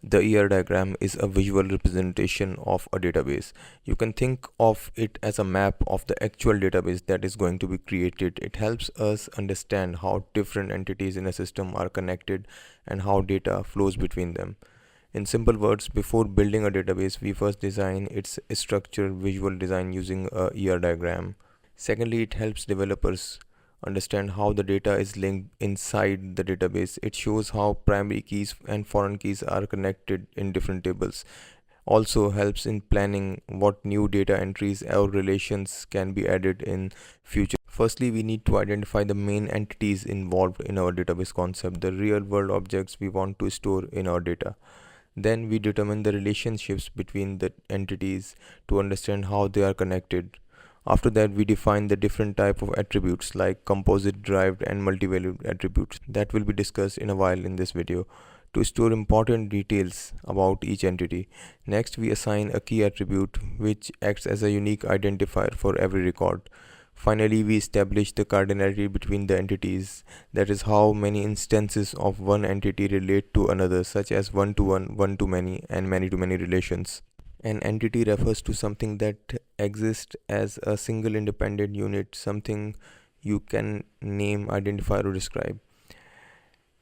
The ER diagram is a visual representation of a database. You can think of it as a map of the actual database that is going to be created. It helps us understand how different entities in a system are connected and how data flows between them. In simple words, before building a database, we first design its structure, visual design using a ER diagram. Secondly, it helps developers understand how the data is linked inside the database. It shows how primary keys and foreign keys are connected in different tables. Also helps in planning what new data entries or relations can be added in future. Firstly, we need to identify the main entities involved in our database concept, the real world objects we want to store in our data. Then we determine the relationships between the entities to understand how they are connected. After that, we define the different type of attributes like composite, derived, and multivalued attributes that will be discussed in a while in this video to store important details about each entity. Next, we assign a key attribute which acts as a unique identifier for every record. Finally, we establish the cardinality between the entities, that is, how many instances of one entity relate to another, such as one to one-to-many, and many-to-many relations. An entity refers to something that exists as a single independent unit, something you can name, identify, or describe.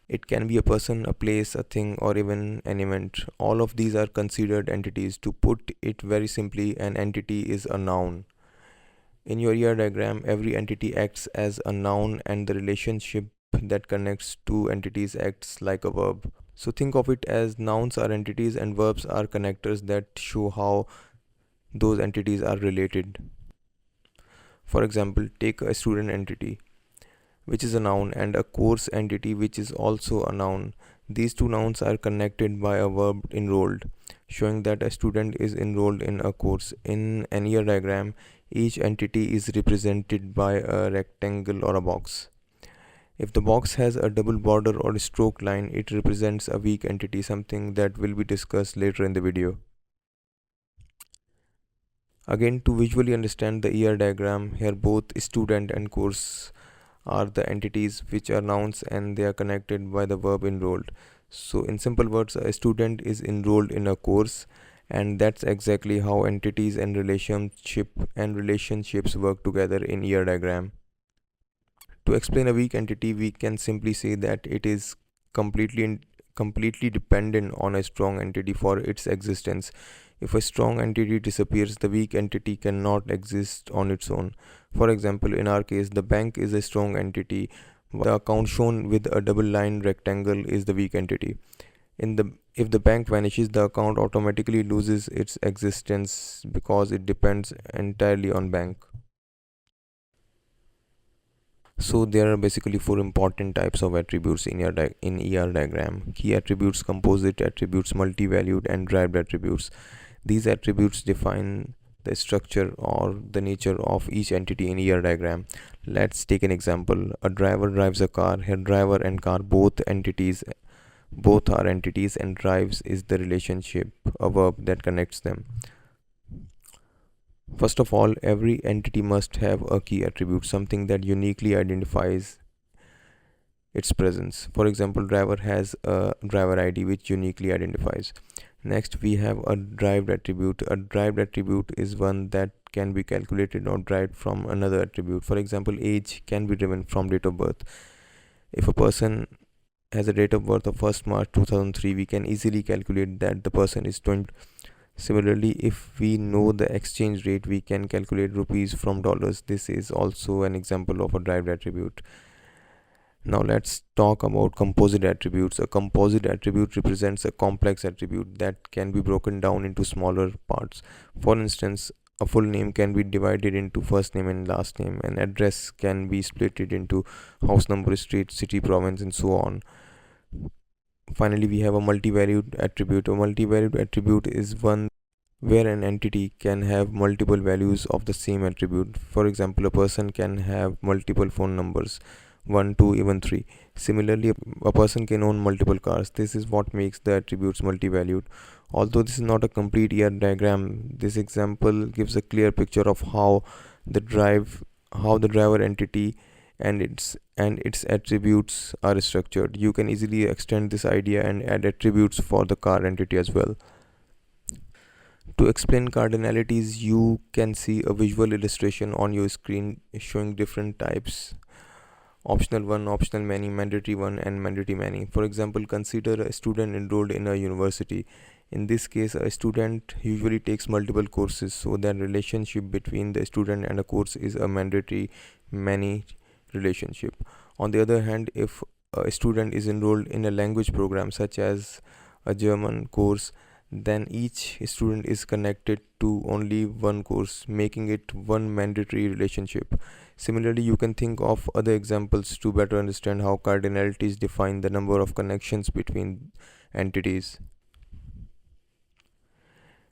It can be a person, a place, a thing, or even an event. All of these are considered entities. To put it very simply, an entity is a noun. In your ER diagram, every entity acts as a noun and the relationship that connects two entities acts like a verb. So think of it as nouns are entities and verbs are connectors that show how those entities are related. For example, take a student entity, which is a noun, and a course entity, which is also a noun. These two nouns are connected by a verb enrolled, showing that a student is enrolled in a course. In an ER diagram, each entity is represented by a rectangle or a box. If the box has a double border or stroke line, it represents a weak entity, something that will be discussed later in the video. Again, to visually understand the ER diagram, here both student and course are the entities which are nouns and they are connected by the verb enrolled. So in simple words, a student is enrolled in a course, and that's exactly how entities and relationships work together in ER diagram. To explain a weak entity, we can simply say that it is completely dependent on a strong entity for its existence. If a strong entity disappears, the weak entity cannot exist on its own. For example, in our case, the bank is a strong entity. The account shown with a double line rectangle is the weak entity. If the bank vanishes, the account automatically loses its existence because it depends entirely on bank. So there are basically four important types of attributes in ER diagram: key attributes, composite attributes, multi-valued, and derived attributes. These attributes define the structure or the nature of each entity in ER diagram. Let's take an example. A driver drives a car. Here, driver and car both are entities, and drives is the relationship, a verb that connects them. First of all, every entity must have a key attribute, something that uniquely identifies its presence. For example, driver has a driver ID which uniquely identifies. Next, we have a derived attribute. A derived attribute is one that can be calculated or derived from another attribute. For example, age can be driven from date of birth. If a person has a date of birth of 1st March 2003, we can easily calculate that the person is 20. Similarly, if we know the exchange rate, we can calculate rupees from dollars. This is also an example of a derived attribute. Now let's talk about composite attributes. A composite attribute represents a complex attribute that can be broken down into smaller parts. For instance, a full name can be divided into first name and last name. An address can be split into house number, street, city, province, and so on. Finally, we have a multi-valued attribute. A multi-valued attribute is one where an entity can have multiple values of the same attribute. For example, a person can have multiple phone numbers, 1, 2, even 3. Similarly, a person can own multiple cars. This is what makes the attributes multi-valued. Although this is not a complete ER diagram, this example gives a clear picture of how the driver entity and its attributes are structured. You can easily extend this idea and add attributes for the car entity as well. To explain cardinalities, you can see a visual illustration on your screen showing different types: optional one, optional many, mandatory one, and mandatory many. For example, consider a student enrolled in a university. In this case, a student usually takes multiple courses, so that relationship between the student and a course is a mandatory many relationship. On the other hand, if a student is enrolled in a language program such as a German course, then each student is connected to only one course, making it one mandatory relationship. Similarly, you can think of other examples to better understand how cardinalities define the number of connections between entities.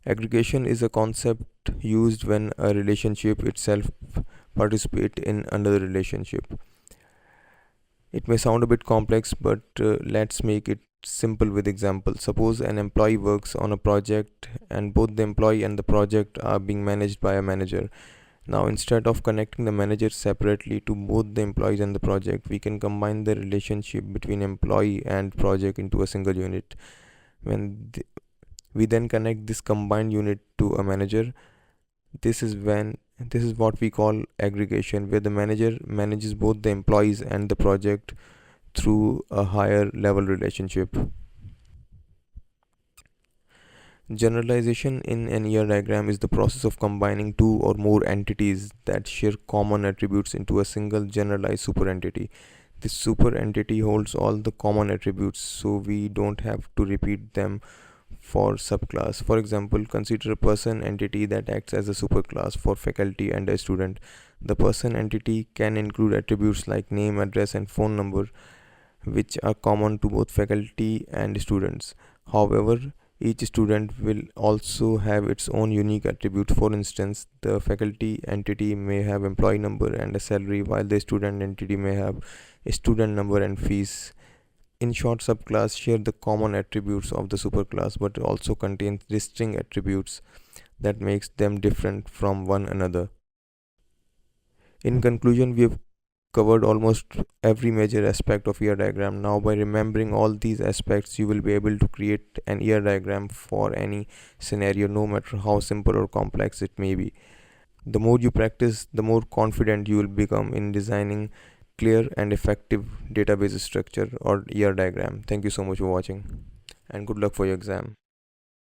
Aggregation is a concept used when a relationship itself participates in another relationship. It may sound a bit complex, but let's make it simple with example. Suppose an employee works on a project and both the employee and the project are being managed by a manager. Now, instead of connecting the manager separately to both the employees and the project, we can combine the relationship between employee and project into a single unit. We then connect this combined unit to a manager. This is what we call aggregation, where the manager manages both the employees and the project through a higher level relationship. Generalization in an ER diagram is the process of combining two or more entities that share common attributes into a single generalized superentity. This superentity holds all the common attributes, so we don't have to repeat them for subclass. For example, consider a person entity that acts as a superclass for faculty and a student. The person entity can include attributes like name, address, and phone number, which are common to both faculty and students. However, each student will also have its own unique attribute. For instance, the faculty entity may have employee number and a salary, while the student entity may have a student number and fees. In short, subclass share the common attributes of the superclass but also contains distinct attributes that makes them different from one another. In conclusion, we have covered almost every major aspect of ER diagram. Now, by remembering all these aspects, you will be able to create an ER diagram for any scenario, no matter how simple or complex it may be. The more you practice, the more confident you will become in designing clear and effective database structure or ER diagram. Thank you so much for watching, and good luck for your exam.